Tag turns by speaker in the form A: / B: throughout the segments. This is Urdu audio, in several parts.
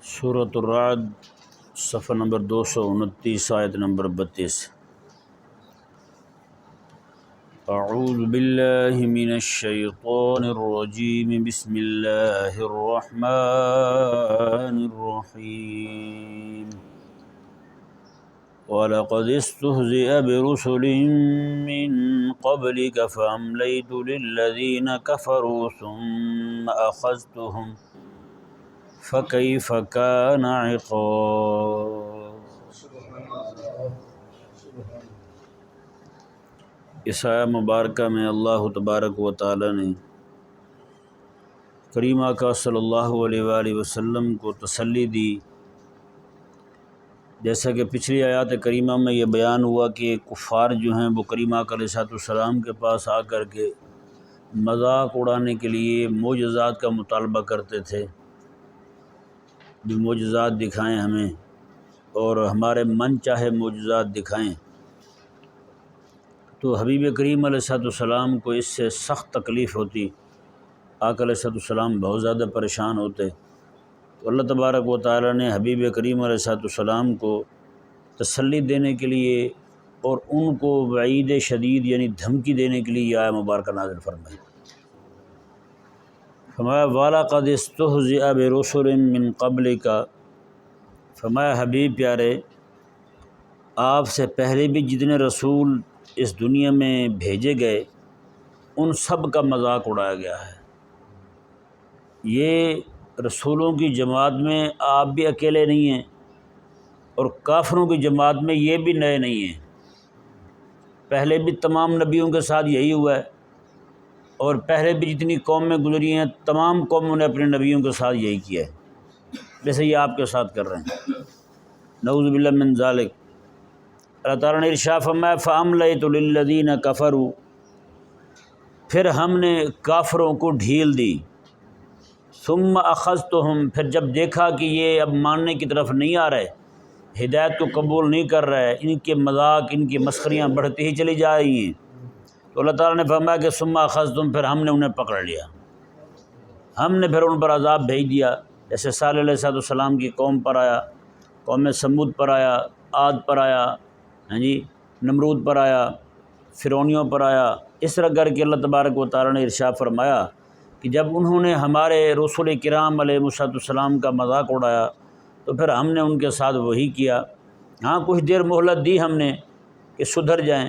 A: سورۃ الرعد صفحہ نمبر 229 آیت نمبر 32۔ اعوذ باللہ من الشیطان الرجیم، بسم اللہ الرحمن الرحیم۔ وَلَقَدِ اسْتُهْزِئَ بِرُسُلٍ مِّن قَبْلِكَ فَأَمْلَيْتُ لِلَّذِينَ كَفَرُوا ثُمَّ أَخَذْتُهُمْ فَكَيْفَ كَانَ عِقَابِ۔ اس آیہ مبارکہ میں اللہ تبارک و تعالی نے کریم آقا صلی اللہ علیہ وآلہ وسلم کو تسلی دی، جیسا کہ پچھلی آیات کریمہ میں یہ بیان ہوا کہ کفار جو ہیں وہ کریم آقا علیہ السلام کے پاس آ کر کے مذاق اڑانے کے لیے معجزات کا مطالبہ کرتے تھے، جو معجزات دکھائیں ہمیں اور ہمارے من چاہے معجزات دکھائیں۔ تو حبیب کریم علیہ السلام کو اس سے سخت تکلیف ہوتی، آقا علیہ السلام بہت زیادہ پریشان ہوتے۔ تو اللہ تبارک و تعالی نے حبیب کریم علیہ السلام کو تسلی دینے کے لیے اور ان کو وعید شدید یعنی دھمکی دینے کے لیے یہ آیہ مبارکہ نازل فرمائی۔ فرمایا وَلَقَدِ اسْتُهْزِئَ بِرُسُلٍ مِّن قَبْلِكَ، فرمایا حبیب پیارے آپ سے پہلے بھی جتنے رسول اس دنیا میں بھیجے گئے ان سب کا مذاق اڑایا گیا ہے۔ یہ رسولوں کی جماعت میں آپ بھی اکیلے نہیں ہیں اور کافروں کی جماعت میں یہ بھی نئے نہیں ہیں، پہلے بھی تمام نبیوں کے ساتھ یہی ہوا ہے، اور پہلے بھی جتنی قومیں گزری ہیں تمام قوموں نے اپنے نبیوں کے ساتھ یہی کیا ہے، جیسے یہ آپ کے ساتھ کر رہے ہیں، نعوذ باللہ من ذالک۔ اللہ تعالیٰ نے ارشاد فرمایا فَأَمْلَيْتُ لِلَّذِينَ كَفَرُوا، پھر ہم نے کافروں کو ڈھیل دی، ثُمَّ أَخَذْتُهُمْ، پھر جب دیکھا کہ یہ اب ماننے کی طرف نہیں آ رہے، ہدایت کو قبول نہیں کر رہے، ان کے مذاق ان کی مسخریاں بڑھتی ہی چلی جا رہی ہیں، تو اللہ تعالیٰ نے فرمایا کہ ثُمَّ أَخَذْتُهُمْ، پھر ہم نے انہیں پکڑ لیا، ہم نے پھر ان پر عذاب بھیج دیا، جیسے صالح علیہ السلام کی قوم پر آیا، قوم سمود پر آیا، عاد پر آیا، نمرود پر آیا، فرعونیوں پر آیا۔ اس طرح کر کے اللہ تبارک و تعالیٰ نے ارشاد فرمایا کہ جب انہوں نے ہمارے رسول کرام علیہ السلام کا مذاق اڑایا تو پھر ہم نے ان کے ساتھ وہی کیا۔ ہاں کچھ دیر مہلت دی ہم نے کہ سدھر جائیں،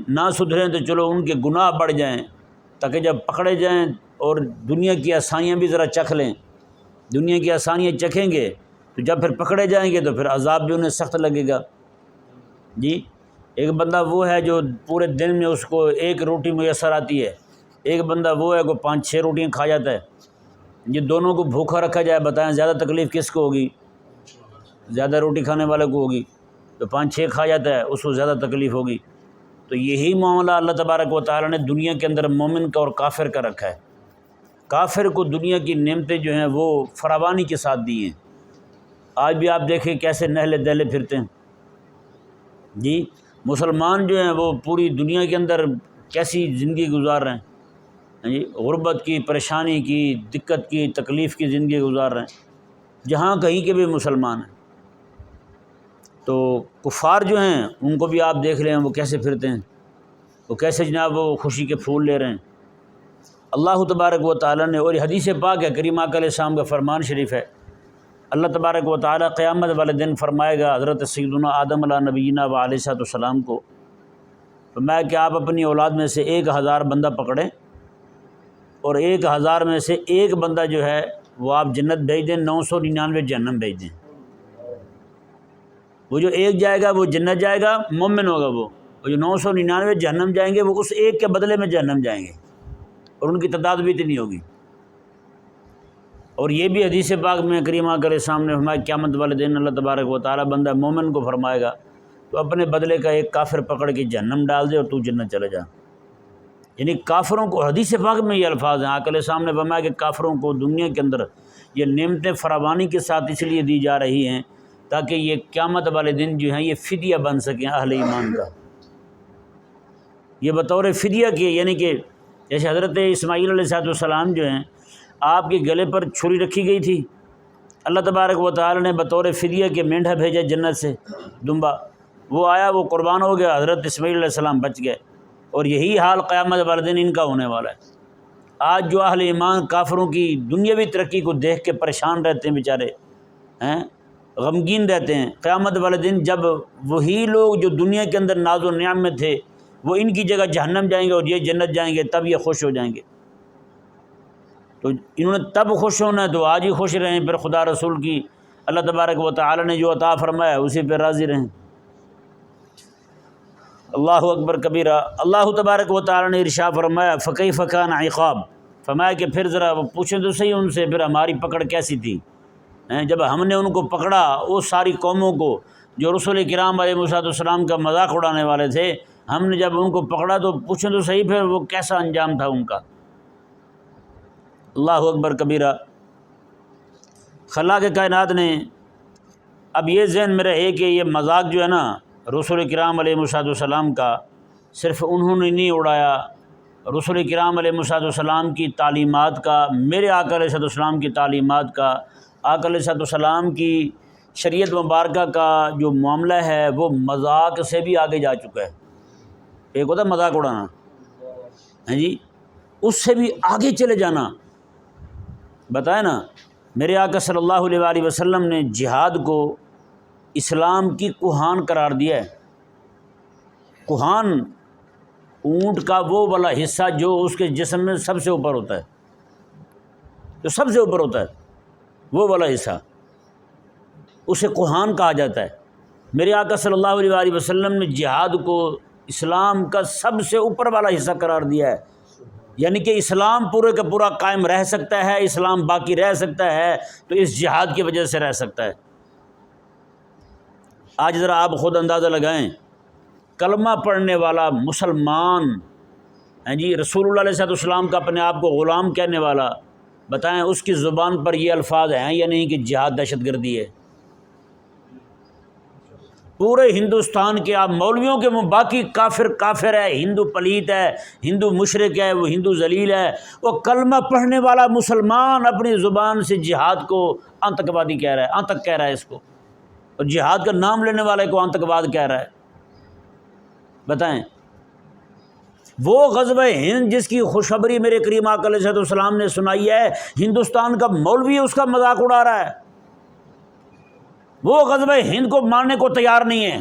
A: نہ سدھریں تو چلو ان کے گناہ بڑھ جائیں، تاکہ جب پکڑے جائیں اور دنیا کی آسانیاں بھی ذرا چکھ لیں، دنیا کی آسانیاں چکھیں گے تو جب پھر پکڑے جائیں گے تو پھر عذاب بھی انہیں سخت لگے گا۔ ایک بندہ وہ ہے جو پورے دن میں اس کو ایک روٹی میسر آتی ہے، ایک بندہ وہ ہے کہ 5-6 روٹیاں کھا جاتا ہے۔ یہ دونوں کو بھوکا رکھا جائے، بتائیں زیادہ تکلیف کس کو ہوگی؟ زیادہ روٹی کھانے والے کو ہوگی، تو 5-6 کھا جاتا ہے اس کو زیادہ تکلیف ہوگی۔ تو یہی معاملہ اللہ تبارک و تعالیٰ نے دنیا کے اندر مومن کا اور کافر کا رکھا ہے۔ کافر کو دنیا کی نعمتیں جو ہیں وہ فراوانی کے ساتھ دی ہیں، آج بھی آپ دیکھیں کیسے نہلے دہلے پھرتے ہیں۔ مسلمان جو ہیں وہ پوری دنیا کے اندر کیسی زندگی گزار رہے ہیں، غربت کی، پریشانی کی، دقت کی، تکلیف کی زندگی گزار رہے ہیں، جہاں کہیں کے بھی مسلمان ہیں۔ تو کفار جو ہیں ان کو بھی آپ دیکھ رہے ہیں وہ کیسے پھرتے ہیں، وہ کیسے جناب وہ خوشی کے پھول لے رہے ہیں۔ اللہ تبارک و تعالیٰ نے، اور یہ حدیث پاک ہے، کریم آقا علیہ السلام کا فرمان شریف ہے، اللہ تبارک و تعالیٰ قیامت والے دن فرمائے گا حضرت سیدنا آدم علیہ نبینا و علیہ السلام کو، فرمایا کہ آپ اپنی اولاد میں سے 1000 بندہ پکڑیں اور 1000 میں سے ایک بندہ جو ہے وہ آپ جنت بھیج دیں، 999 جہنم بھیج دیں۔ وہ جو ایک جائے گا وہ جنت جائے گا، مومن ہوگا وہ، اور جو 999 جہنم جائیں گے وہ اس ایک کے بدلے میں جہنم جائیں گے، اور ان کی تعداد بھی اتنی ہوگی۔ اور یہ بھی حدیث پاک میں کریم آقا علیہ السلام نے فرمایا قیامت والے دن اللہ تبارک و تعالیٰ بندہ مومن کو فرمائے گا تو اپنے بدلے کا ایک کافر پکڑ کے جہنم ڈال دے اور تو جنت چلے جا۔ یعنی کافروں کو حدیث پاک میں یہ الفاظ ہیں، آقا علیہ السلام نے فرمایا کہ کافروں کو دنیا کے اندر یہ نعمتیں فراوانی کے ساتھ اس لیے دی جا رہی ہیں تاکہ یہ قیامت والے دن جو ہیں یہ فدیہ بن سکیں اہل ایمان کا، یہ بطور فدیہ کے، یعنی کہ جیسے حضرت اسماعیل علیہ السلام جو ہیں آپ کے گلے پر چھری رکھی گئی تھی، اللہ تبارک و تعالی نے بطور فدیہ کے مینڈھا بھیجا جنت سے دمبا، وہ آیا، وہ قربان ہو گیا، حضرت اسماعیل علیہ السلام بچ گئے، اور یہی حال قیامت والے دن ان کا ہونے والا ہے۔ آج جو اہل ایمان کافروں کی دنیاوی ترقی کو دیکھ کے پریشان رہتے ہیں بیچارے، غمگین رہتے ہیں، قیامت والے دن جب وہی لوگ جو دنیا کے اندر ناز و نعم میں تھے وہ ان کی جگہ جہنم جائیں گے اور یہ جنت جائیں گے، تب یہ خوش ہو جائیں گے۔ تو انہوں نے تب خوش ہونا ہے تو آج ہی خوش رہیں، پھر خدا رسول کی اللہ تبارک و تعالی نے جو عطا فرمایا اسی پہ راضی رہیں۔ اللہ اکبر کبیرہ۔ اللہ تبارک و تعالی نے ارشاد فرمایا فکیف کان عقاب، فرمایا کہ پھر ذرا پوچھیں تو صحیح ان سے پھر ہماری پکڑ کیسی تھی، جب ہم نے ان کو پکڑا، وہ ساری قوموں کو جو رسول کرام علیہ السلام کا مذاق اڑانے والے تھے، ہم نے جب ان کو پکڑا تو پوچھیں تو صحیح پھر وہ کیسا انجام تھا ان کا۔ اللہ اکبر کبیرہ۔ خلاق کائنات نے اب یہ ذہن میں رہے کہ یہ مذاق جو ہے نا رسول کرام علیہ السلام کا، صرف انہوں نے نہیں اڑایا، رسول کرام علیہ السلام کی تعلیمات کا، میرے آقا علیہ السلام کی تعلیمات کا، آقا علیہ السلام کی شریعت مبارکہ کا جو معاملہ ہے وہ مذاق سے بھی آگے جا چکا ہے۔ ایک ہوتا ہے مذاق اڑانا، جی، اس سے بھی آگے چلے جانا۔ بتائیں نا، میرے آقا صلی اللہ علیہ وآلہ وسلم نے جہاد کو اسلام کی کوہان قرار دیا ہے۔ کوہان اونٹ کا وہ والا حصہ جو اس کے جسم میں سب سے اوپر ہوتا ہے، جو سب سے اوپر ہوتا ہے وہ والا حصہ، اسے کوہان کہا جاتا ہے۔ میرے آقا صلی اللہ علیہ وآلہ وسلم نے جہاد کو اسلام کا سب سے اوپر والا حصہ قرار دیا ہے، یعنی کہ اسلام پورے کا پورا قائم رہ سکتا ہے، اسلام باقی رہ سکتا ہے تو اس جہاد کی وجہ سے رہ سکتا ہے۔ آج ذرا آپ خود اندازہ لگائیں، کلمہ پڑھنے والا مسلمان، جی، رسول اللہ علیہ السلام کا اپنے آپ کو غلام کہنے والا، بتائیں اس کی زبان پر یہ الفاظ ہیں یا نہیں کہ جہاد دہشت گردی ہے؟ پورے ہندوستان کے آپ مولویوں کے باقی کافر ہے، ہندو پلیت ہے، ہندو مشرک ہے، وہ ہندو ذلیل ہے، وہ کلمہ پڑھنے والا مسلمان اپنی زبان سے جہاد کو آتنکوادی کہہ رہا ہے، آتنک کہہ رہا ہے اس کو، اور جہاد کا نام لینے والے کو آتنکواد کہہ رہا ہے۔ بتائیں، وہ غزوہ ہند جس کی خوشخبری میرے کریم آقا علیہ السلام نے سنائی ہے، ہندوستان کا مولوی اس کا مذاق اڑا رہا ہے، وہ غزوہ ہند کو ماننے کو تیار نہیں ہے۔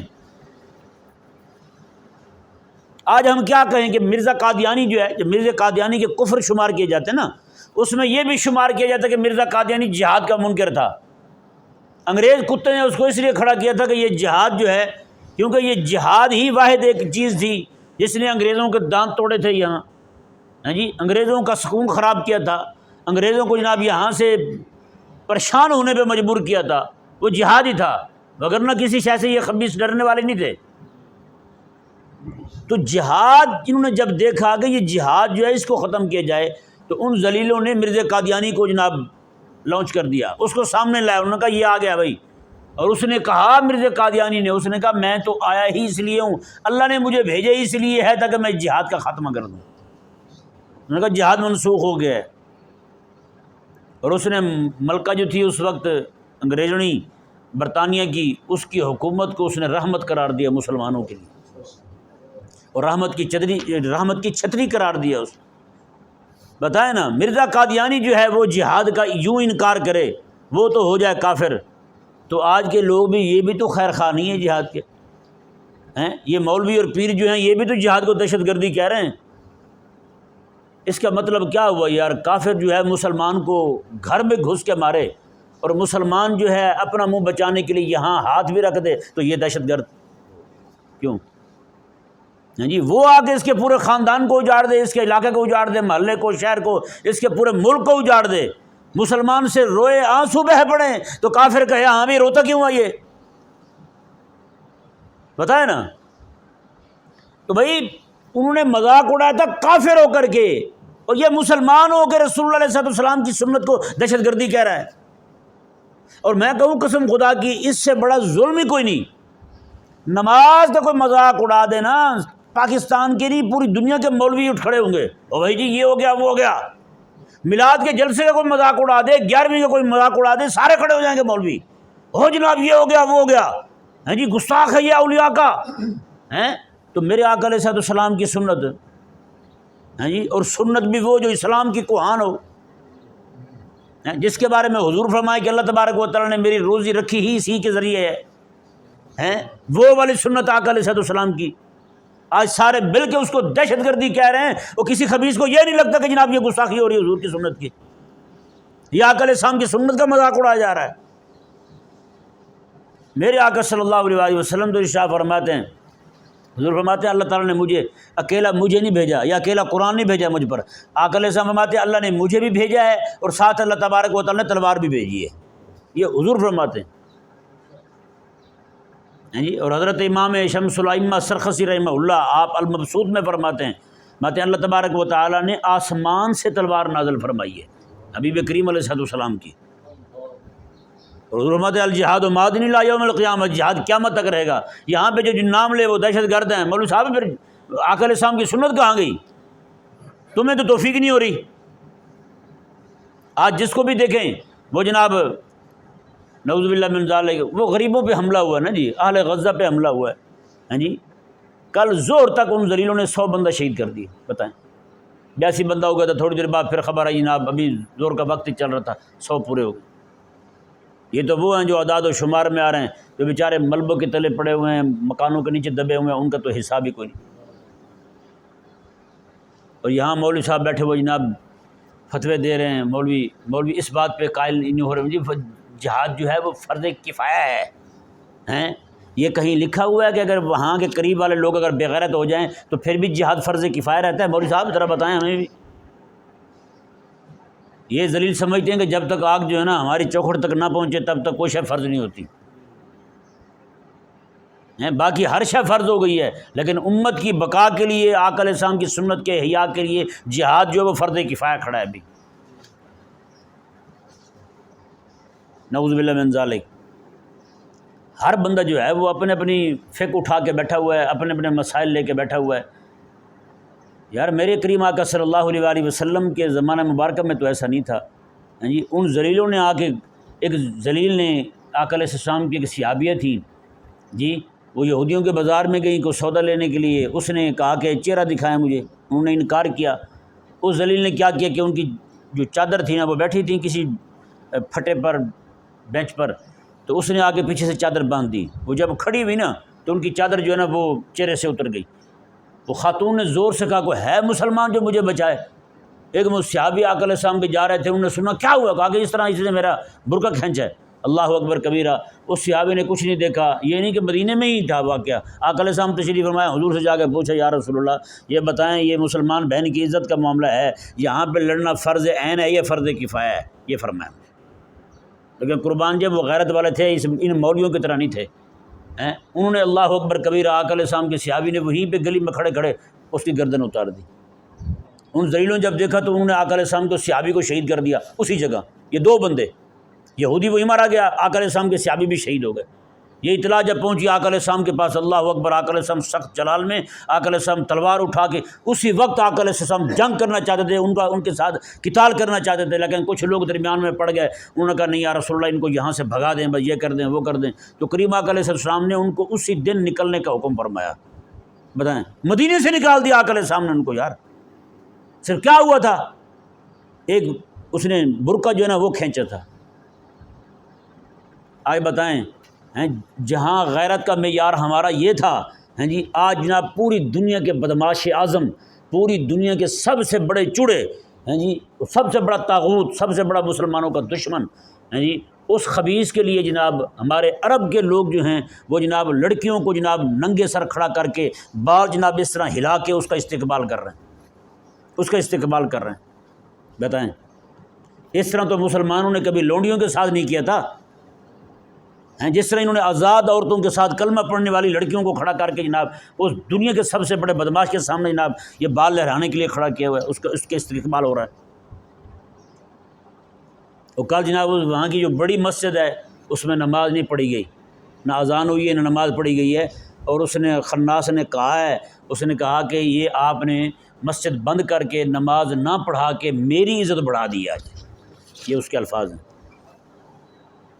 A: آج ہم کیا کہیں کہ مرزا قادیانی جو ہے، جو مرزا قادیانی کے کفر شمار کیے جاتے ہیں نا، اس میں یہ بھی شمار کیا جاتا ہے کہ مرزا قادیانی جہاد کا منکر تھا۔ انگریز کتے نے اس کو اس لیے کھڑا کیا تھا کہ یہ جہاد جو ہے، کیونکہ یہ جہاد ہی واحد ایک چیز تھی جس نے انگریزوں کے دانت توڑے تھے یہاں، جی، انگریزوں کا سکون خراب کیا تھا، انگریزوں کو جناب یہاں سے پریشان ہونے پہ مجبور کیا تھا، وہ جہاد ہی تھا، وگرنہ کسی شے سے یہ خبیث ڈرنے والے نہیں تھے۔ تو جہاد انہوں نے جب دیکھا کہ یہ جہاد جو ہے اس کو ختم کیا جائے، تو ان ذلیلوں نے مرزا قادیانی کو جناب لانچ کر دیا، اس کو سامنے لایا، انہوں نے کہا یہ آ گیا بھائی، اور اس نے کہا، مرزا قادیانی نے، اس نے کہا میں تو آیا ہی اس لیے ہوں، اللہ نے مجھے بھیجا ہی اس لیے ہے تاکہ میں جہاد کا خاتمہ کر دوں۔ انہوں نے کہا جہاد منسوخ ہو گیا ہے، اور اس نے ملکہ جو تھی اس وقت انگریزنی برطانیہ کی، اس کی حکومت کو اس نے رحمت قرار دیا مسلمانوں کے لیے، اور رحمت کی چھتری قرار دیا اس نے۔ بتائیں نا، مرزا قادیانی جو ہے وہ جہاد کا یوں انکار کرے وہ تو ہو جائے کافر، تو آج کے لوگ بھی، یہ بھی تو خیر خواہ نہیں ہے جہاد کے ہیں، یہ مولوی اور پیر جو ہیں یہ بھی تو جہاد کو دہشت گردی کہہ رہے ہیں۔ اس کا مطلب کیا ہوا یار؟ کافر جو ہے مسلمان کو گھر میں گھس کے مارے، اور مسلمان جو ہے اپنا منہ بچانے کے لیے یہاں ہاتھ بھی رکھ دے تو یہ دہشت گرد کیوں؟ جی، وہ آ کے اس کے پورے خاندان کو اجاڑ دے، اس کے علاقے کو اجاڑ دے، محلے کو، شہر کو، اس کے پورے ملک کو اجاڑ دے، مسلمان سے روئے آنسو بہہ پڑے، تو کافر کہے ہاں بھی روتا کیوں ہے یہ؟ بتائیں نا۔ تو بھائی انہوں نے مذاق اڑایا تھا کافر ہو کر کے، اور یہ مسلمان ہو کے رسول اللہ علیہ السلام کی سنت کو دہشت گردی کہہ رہا ہے۔ اور میں کہوں قسم خدا کی، اس سے بڑا ظلم ہی کوئی نہیں۔ نماز کا کوئی مذاق اڑا دینا، پاکستان کے نہیں پوری دنیا کے مولوی اٹھ کھڑے ہوں گے، اور بھائی جی یہ ہو گیا وہ ہو گیا۔ میلاد کے جلسے کا کوئی مذاق اڑا دے، 11ویں کا کوئی مذاق اڑا دے، سارے کھڑے ہو جائیں گے مولوی، ہو جناب یہ ہو گیا وہ ہو گیا، ہاں جی گستاخ ہے یہ اولیاء کا ہیں۔ تو میرے آقا علیہ السلام کی سنت، ہاں جی، اور سنت بھی وہ جو اسلام کی کوہان ہو، جس کے بارے میں حضور فرمائے کہ اللہ تبارک و تعالیٰ نے میری روزی رکھی ہی اسی کے ذریعے ہے، وہ والی سنت آقا علیہ السلام کی۔ آج سارے مل کے اس کو دہشت گردی کہہ رہے ہیں، اور کسی خبیث کو یہ نہیں لگتا کہ جناب یہ گستاخی ہو رہی ہے حضور کی سنت کی، یہ آقا علیہ السلام کی سنت کا مذاق اڑایا جا رہا ہے۔ میرے آقا صلی اللہ علیہ وسلم تو ارشاد فرماتے ہیں، حضور فرماتے ہیں اللہ تعالیٰ نے مجھے اکیلا مجھے نہیں بھیجا، یا اکیلا قرآن نہیں بھیجا مجھ پر، آقا علیہ السلام فرماتے ہیں اللہ نے مجھے بھی بھیجا ہے، اور ساتھ اللہ تبارک و تعالیٰ نے تلوار بھی بھیجی ہے، یہ حضور فرماتے ہیں جی۔ اور حضرت امام شمس الائمہ سرخسی رحمہ اللہ آپ المبسوط میں فرماتے ہیں اللہ تبارک و تعالیٰ نے آسمان سے تلوار نازل فرمائی ہے حبیب کریم علیہ السلام کی، اور حضور فرماتے ہیں الجہاد و مادن الی یوم القیامہ، جہاد قیامت تک رہے گا۔ یہاں پہ جو نام لے وہ دہشت گرد ہیں، مولوی صاحب پھر آقا علیہ السلام کی سنت کہاں گئی؟ تمہیں تو توفیق نہیں ہو رہی۔ آج جس کو بھی دیکھیں وہ جناب نعوذ باللہ من ذالک، وہ غریبوں پہ حملہ ہوا ہے نا جی، اہل غزہ پہ حملہ ہوا ہے، ہاں جی، کل زور تک ان ذلیلوں نے 100 بندہ شہید کر دیے، بتائیں 82 بندہ ہو گیا تھا، تھوڑی دیر بعد پھر خبر آئی جناب ابھی زور کا وقت ہی چل رہا تھا 100 پورے ہو گئے۔ یہ تو وہ ہیں جو اعداد و شمار میں آ رہے ہیں، جو بیچارے ملبوں کے تلے پڑے ہوئے ہیں، مکانوں کے نیچے دبے ہوئے ہیں، ان کا تو حساب ہی کوئی نہیں۔ اور یہاں مولوی صاحب بیٹھے ہوئے جناب فتوے دے رہے ہیں، مولوی اس بات پہ قائل نہیں ہو رہے جی جہاد جو ہے وہ فرض کفایہ ہے، ہیں یہ کہیں لکھا ہوا ہے کہ اگر وہاں کے قریب والے لوگ اگر بغیرت ہو جائیں تو پھر بھی جہاد فرض کفایہ رہتا ہے؟ مولوی صاحب ذرا بتائیں ہمیں بھی۔ یہ ذلیل سمجھتے ہیں کہ جب تک آگ جو ہے نا ہماری چوکھٹ تک نہ پہنچے تب تک کوئی شے فرض نہیں ہوتی، باقی ہر شے فرض ہو گئی ہے، لیکن امت کی بقا کے لیے آقا علیہ السلام کی سنت کے احیاء کے لیے جہاد جو ہے وہ فرض کفایہ کھڑا ہے ابھی۔ نعوذ باللہ من ذالک۔ ہر بندہ جو ہے وہ اپنے اپنی فکر اٹھا کے بیٹھا ہوا ہے، اپنے اپنے مسائل لے کے بیٹھا ہوا ہے۔ یار میرے کریم آقا صلی اللہ علیہ وآلہ وسلم کے زمانہ مبارکہ میں تو ایسا نہیں تھا، ہاں جی، ان ذلیلوں نے آ کے، ایک ذلیل نے آقا علیہ السلام کی ایک صحابیہ تھی جی، وہ یہودیوں کے بازار میں گئی کو سودا لینے کے لیے، اس نے کہا کہ چہرہ دکھائیں مجھے، انہوں نے انکار کیا۔ اس ذلیل نے کیا کیا کہ ان کی جو چادر تھی نا وہ بیٹھی تھی کسی پھٹے پر بینچ پر، تو اس نے آگے پیچھے سے چادر باندھ دی، وہ جب کھڑی ہوئی نا تو ان کی چادر جو ہے نا وہ چہرے سے اتر گئی۔ وہ خاتون نے زور سے کہا کوئی ہے مسلمان جو مجھے بچائے؟ ایک صحابی آقا علیہ السلام پہ جا رہے تھے، انہوں نے سنا کیا ہوا، کہا کہ اس طرح اس نے میرا برقع کھینچا ہے۔ اللہ اکبر کبیرہ۔ اس صحابی نے کچھ نہیں دیکھا، یہ نہیں کہ مدینے میں ہی تھا واقعہ، آقا علیہ السلام تشریف فرمایا، حضور سے جا کے پوچھا یا رسول اللہ یہ بتائیں یہ مسلمان بہن کی عزت کا معاملہ ہے، یہاں پہ لڑنا فرض عین ہے یہ فرض کفایہ ہے؟ یہ فرمایا۔ لیکن قربان جب وہ غیرت والے تھے، ان مولویوں کی طرح نہیں تھے، انہوں نے اللہ اکبر کبیرہ، آقا علیہ السلام کے صحابی نے وہیں پہ گلی میں کھڑے کھڑے اس کی گردن اتار دی۔ ان ذلیلوں نے جب دیکھا تو انہوں نے آقا علیہ السلام کو صحابی کو شہید کر دیا اسی جگہ۔ یہ 2 بندے، یہودی وہی مارا گیا، آقا علیہ السلام کے صحابی بھی شہید ہو گئے۔ یہ اطلاع جب پہنچی آقا علیہ السلام کے پاس، اللہ اکبر، آقا علیہ السلام سخت جلال میں، آقا علیہ السلام تلوار اٹھا کے اسی وقت آقا علیہ السلام جنگ کرنا چاہتے تھے، ان کے ساتھ قتال کرنا چاہتے تھے، لیکن کچھ لوگ درمیان میں پڑ گئے، انہوں نے کہا نہیں یا رسول اللہ ان کو یہاں سے بھگا دیں، بس یہ کر دیں وہ کر دیں۔ تو کریم آقا علیہ السلام نے ان کو اسی دن نکلنے کا حکم فرمایا۔ بتائیں مدینے سے نکال دیا آقا علیہ السلام نے ان کو۔ یار صرف کیا ہوا تھا، ایک اس نے برقع جو ہے نا وہ کھینچا تھا۔ آج بتائیں جہاں غیرت کا معیار ہمارا یہ تھا، ہاں جی، آج جناب پوری دنیا کے بدماش اعظم، پوری دنیا کے سب سے بڑے چڑے، ہاں جی، سب سے بڑا طاغوت، سب سے بڑا مسلمانوں کا دشمن، ہاں جی، اس خبیث کے لیے جناب ہمارے عرب کے لوگ جو ہیں وہ جناب لڑکیوں کو جناب ننگے سر کھڑا کر کے بال جناب اس طرح ہلا کے اس کا استقبال کر رہے ہیں، اس کا استقبال کر رہے ہیں۔ بتائیں اس طرح تو مسلمانوں نے کبھی لونڈیوں کے ساتھ نہیں کیا تھا، جس طرح انہوں نے آزاد عورتوں کے ساتھ کلمہ پڑھنے والی لڑکیوں کو کھڑا کر کے جناب اس دنیا کے سب سے بڑے بدماش کے سامنے جناب یہ بال لہرانے کے لیے کھڑا کیا ہوا ہے، اس کے استقبال ہو رہا ہے۔ اور کل جناب وہاں کی جو بڑی مسجد ہے اس میں نماز نہیں پڑھی گئی، نہ اذان ہوئی ہے نہ نماز پڑھی گئی ہے، اور اس نے خناس نے کہا ہے، اس نے کہا کہ یہ آپ نے مسجد بند کر کے نماز نہ پڑھا کے میری عزت بڑھا دی آج، یہ اس کے الفاظ ہیں۔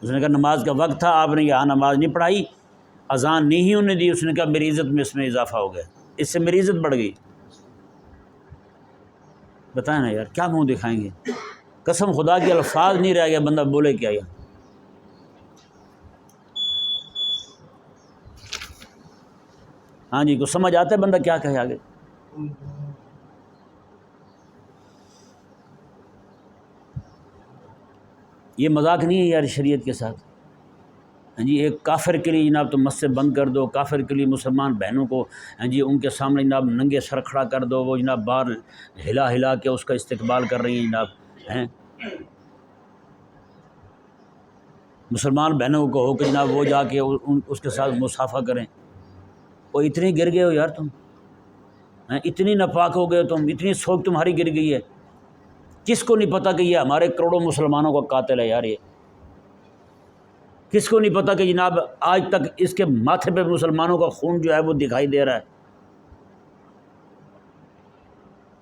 A: اس نے کہا نماز کا وقت تھا، آپ نے یہاں نماز نہیں پڑھائی، اذان نہیں ہونے دی، اس نے کہا میری عزت میں اس میں اضافہ ہو گیا، اس سے میری عزت بڑھ گئی۔ بتائیں نا یار کیا منہ دکھائیں گے؟ قسم خدا کے الفاظ نہیں رہ گیا، بندہ بولے کیا یار۔ ہاں جی، کچھ سمجھ آتا ہے بندہ کیا کہے آگے؟ یہ مذاق نہیں ہے یار شریعت کے ساتھ۔ ہاں جی، ایک کافر کے لیے جناب تم مسجد بند کر دو، کافر کے لیے مسلمان بہنوں کو ہاں جی ان کے سامنے جناب ننگے سر کھڑا کر دو، وہ جناب باہر ہلا ہلا کے اس کا استقبال کر رہی ہیں جناب ہیں۔ مسلمان بہنوں کو ہو کہ جناب وہ جا کے اس کے ساتھ مصافحہ کریں۔ وہ اتنی گر گئے ہو یار تم، اتنی ناپاک ہو گئے تم، اتنی سوچ تمہاری گر گئی ہے۔ کس کو نہیں پتہ کہ یہ ہمارے کروڑوں مسلمانوں کا قاتل ہے یار؟ یہ کس کو نہیں پتہ کہ جناب آج تک اس کے ماتھے پہ مسلمانوں کا خون جو ہے وہ دکھائی دے رہا ہے؟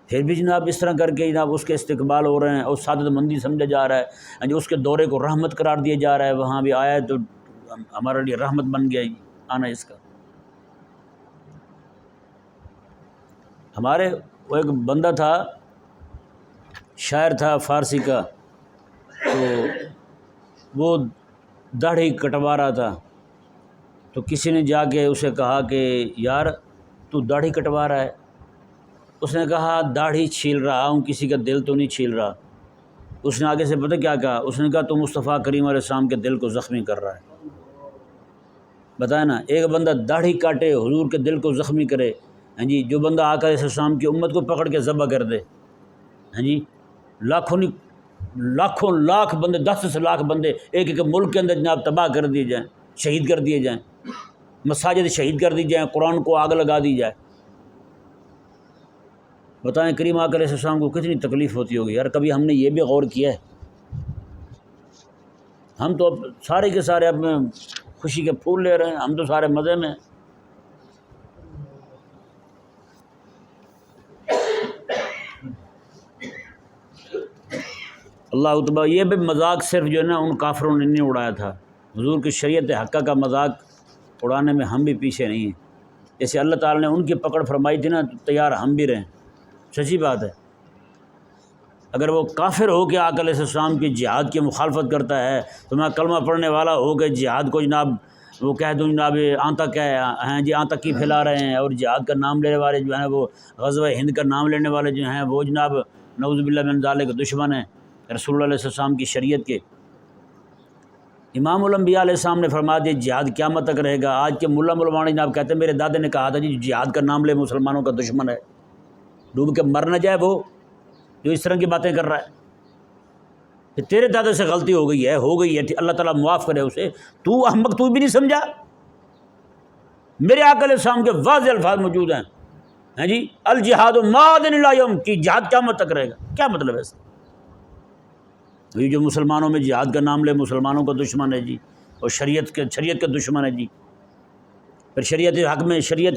A: پھر بھی جناب اس طرح کر کے جناب اس کے استقبال ہو رہے ہیں اور سعادت مندی سمجھا جا رہا ہے، جو اس کے دورے کو رحمت قرار دیا جا رہا ہے، وہاں بھی آیا ہے تو ہمارے لیے رحمت بن گیا آنا اس کا۔ ہمارے وہ ایک بندہ تھا، شاعر تھا فارسی کا، تو وہ داڑھی کٹوا رہا تھا، تو کسی نے جا کے اسے کہا کہ یار تو داڑھی کٹوا رہا ہے؟ اس نے کہا داڑھی چھیل رہا ہوں، کسی کا دل تو نہیں چھیل رہا۔ اس نے آگے سے پتہ کیا کہا؟ اس نے کہا تو مصطفیٰ کریم علیہ السلام کے دل کو زخمی کر رہا ہے۔ بتائیں نا، ایک بندہ داڑھی کاٹے حضور کے دل کو زخمی کرے، ہاں جی، جو بندہ آقا علیہ السلام کی امت کو پکڑ کے ذبح کر دے، ہاں جی، لاکھوں لاکھ بندے، 10 لاکھ بندے ایک ایک ملک کے اندر جناب تباہ کر دیے جائیں، شہید کر دیے جائیں، مساجد شہید کر دی جائیں، قرآن کو آگ لگا دی جائے۔ بتائیں کریم آقا علیہ السلام کو کتنی تکلیف ہوتی ہوگی یار؟ کبھی ہم نے یہ بھی غور کیا ہے؟ ہم تو اب سارے کے سارے اپنے خوشی کے پھول لے رہے ہیں، ہم تو سارے مزے میں ہیں۔ اللہ تبارک، یہ بھی مذاق صرف جو ہے نا ان کافروں نے نہیں اڑایا تھا، حضور کی شریعت حقہ کا مذاق اڑانے میں ہم بھی پیچھے نہیں ہیں۔ جیسے اللہ تعالیٰ نے ان کی پکڑ فرمائی تھی نا، تو تیار ہم بھی رہیں، سچی بات ہے۔ اگر وہ کافر ہو کے آقا علیہ السلام کی جہاد کی مخالفت کرتا ہے، تو میں کلمہ پڑھنے والا ہو کے جہاد کو جناب وہ کہہ دوں جناب آتک ہے، ہیں جی آتکی پھیلا رہے ہیں، اور جہاد کا نام لینے والے جو ہیں وہ غزوہ ہند کا نام لینے والے جو ہیں وہ جناب نعوذ باللہ من ذالک دشمن ہیں رسول اللہ علیہ السلام کی شریعت کے۔ امام الانبیاء علیہ السلام نے فرما دیا جہاد قیامت تک رہے گا۔ آج کے ملا مولوان جناب کہتے ہیں میرے دادے نے کہا تھا جی جہاد کا نام لے مسلمانوں کا دشمن ہے، ڈوب کے مر نہ جائے وہ جو اس طرح کی باتیں کر رہا ہے۔ کہ تیرے دادے سے غلطی ہو گئی ہے، اللہ تعالیٰ معاف کرے اسے، تو احمق تو بھی نہیں سمجھا؟ میرے آقا علیہ السلام کے واضح الفاظ موجود ہیں جی، الجہاد ماضٍ الی یوم، کی جہاد قیامت تک رہے گا۔ کیا مطلب ہے اس کا؟ یہ جو مسلمانوں میں جہاد کا نام لے مسلمانوں کا دشمن ہے جی، اور شریعت کے دشمن ہے جی۔ پھر شریعت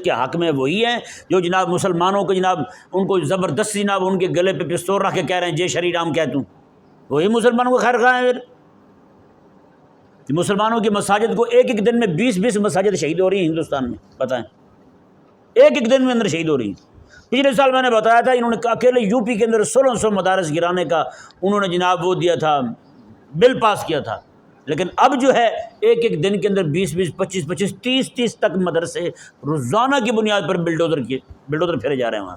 A: کے حق میں وہی ہیں جو جناب مسلمانوں کو جناب ان کو زبردستی جناب ان کے گلے پہ پستول رکھ کے کہہ رہے ہیں جے شری رام کہہ توں، وہی مسلمانوں کو خیر خواہ ہیں۔ پھر مسلمانوں کی مساجد کو ایک دن میں 20 مساجد شہید ہو رہی ہیں ہندوستان میں، بتائیں ایک دن میں اندر شہید ہو رہی ہیں۔ پچھلے سال میں نے بتایا تھا انہوں نے اکیلے یو پی کے اندر 1600 مدارس گرانے کا انہوں نے جناب وہ دیا تھا، بل پاس کیا تھا، لیکن اب جو ہے ایک دن کے اندر 20 25 30 تک مدرسے روزانہ کی بنیاد پر بلڈوزر پھیرے جا رہے ہیں وہاں۔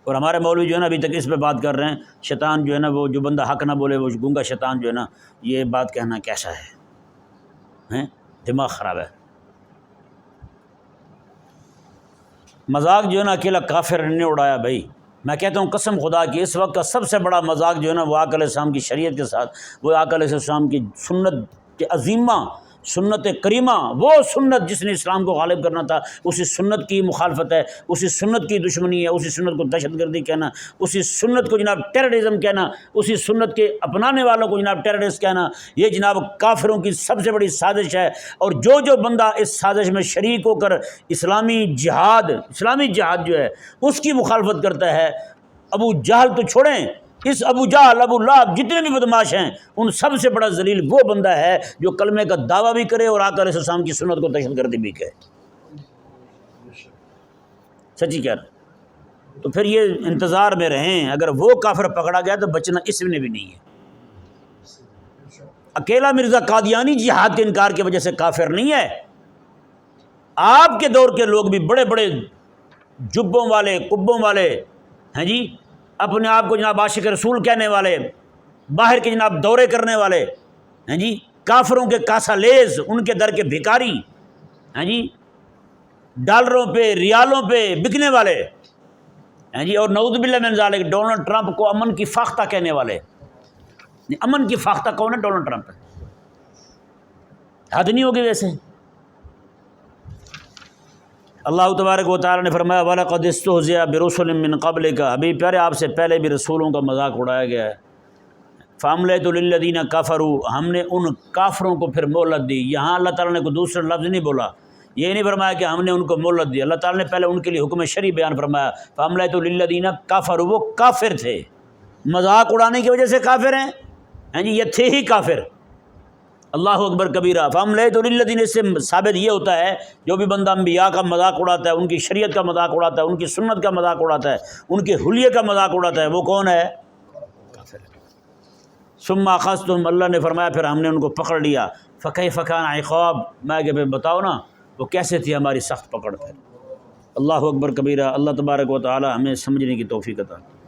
A: اور ہمارے مولوی جو ہے نا ابھی تک اس پہ بات کر رہے ہیں، شیطان جو ہے نا وہ جو بندہ حق نہ بولے وہ گونگا شیطان جو ہے نا، یہ بات کہنا کیسا ہے؟ دماغ خراب ہے۔ مذاق جو ہے نا اکیلا کافر نے اڑایا بھائی، میں کہتا ہوں قسم خدا کی اس وقت کا سب سے بڑا مذاق جو ہے نا وہ آقا علیہ السلام کی شریعت کے ساتھ، وہ آقا علیہ السلام کی سنت کے عظیمہ سنت کریمہ، وہ سنت جس نے اسلام کو غالب کرنا تھا، اسی سنت کی مخالفت ہے، اسی سنت کی دشمنی ہے، اسی سنت کو دہشت گردی کہنا، اسی سنت کو جناب ٹیررزم کہنا، اسی سنت کے اپنانے والوں کو جناب ٹیررسٹ کہنا، یہ جناب کافروں کی سب سے بڑی سازش ہے۔ اور جو بندہ اس سازش میں شریک ہو کر اسلامی جہاد جو ہے اس کی مخالفت کرتا ہے، ابو جہل تو چھوڑیں، اس ابو جہل، ابو لہب، جتنے بھی بدماش ہیں، ان سب سے بڑا ذلیل وہ بندہ ہے جو کلمے کا دعویٰ بھی کرے اور آ کر اسلام کی سنت کو دہشت گردی بھی کہے۔ سچی کہہ رہا۔ تو پھر یہ انتظار میں رہیں، اگر وہ کافر پکڑا گیا تو بچنا اس میں بھی نہیں ہے۔ اکیلا مرزا قادیانی جہاد کے انکار کی وجہ سے کافر نہیں ہے، آپ کے دور کے لوگ بھی بڑے بڑے جبوں والے، قبوں والے ہیں جی، اپنے آپ کو جناب عاشق رسول کہنے والے، باہر کے جناب دورے کرنے والے ہیں جی، کافروں کے کاسا لیز، ان کے در کے بھکاری ہیں جی، ڈالروں پہ ریالوں پہ بکنے والے ہیں جی، اور نعوذ باللہ من ذالک ڈونلڈ ٹرمپ کو امن کی فاختہ کہنے والے۔ امن کی فاختہ کون ہے؟ ڈونلڈ ٹرمپ ہے۔ حد نہیں ہوگی ویسے۔ اللہ تبارک و تعالیٰ نے فرمایا وَلَقَدِ اسْتُهْزِئَ بِرُسُلٍ مِّن قَبْلِكَ، حبیب پیارے آپ سے پہلے بھی رسولوں کا مذاق اڑایا گیا ہے۔ فَأَمْلَيْتُ لِلَّذِينَ كَفَرُوا، ہم نے ان کافروں کو پھر مہلت دی۔ یہاں اللہ تعالیٰ نے کوئی دوسرا لفظ نہیں بولا، یہ نہیں فرمایا کہ ہم نے ان کو مہلت دی، اللہ تعالیٰ نے پہلے ان کے لیے حکم شرعی بیان فرمایا۔ فَأَمْلَيْتُ لِلَّذِينَ كَفَرُوا، وہ کافر تھے، مذاق اڑانے کی وجہ سے کافر ہیں جی، یہ تھے ہی کافر۔ اللہ اکبر کبیرہ۔ فَأَمْلَيْتُ لِلَّذِينَ، اس سے ثابت یہ ہوتا ہے جو بھی بندہ انبیاء کا مذاق اڑاتا ہے، ان کی شریعت کا مذاق اڑاتا ہے، ان کی سنت کا مذاق اڑاتا ہے، ان کے حلیے کا مذاق اڑاتا ہے، وہ کون ہے؟ کافر۔ ثم اخذتهم، اللہ نے فرمایا پھر ہم نے ان کو پکڑ لیا۔ فکیف کان عقاب، میں کہ بتاؤ نا وہ کیسے تھی ہماری سخت پکڑ۔ پھر اللہ اکبر کبیرہ۔ اللہ تبارک و تعالی ہمیں سمجھنے کی توفیق عطا۔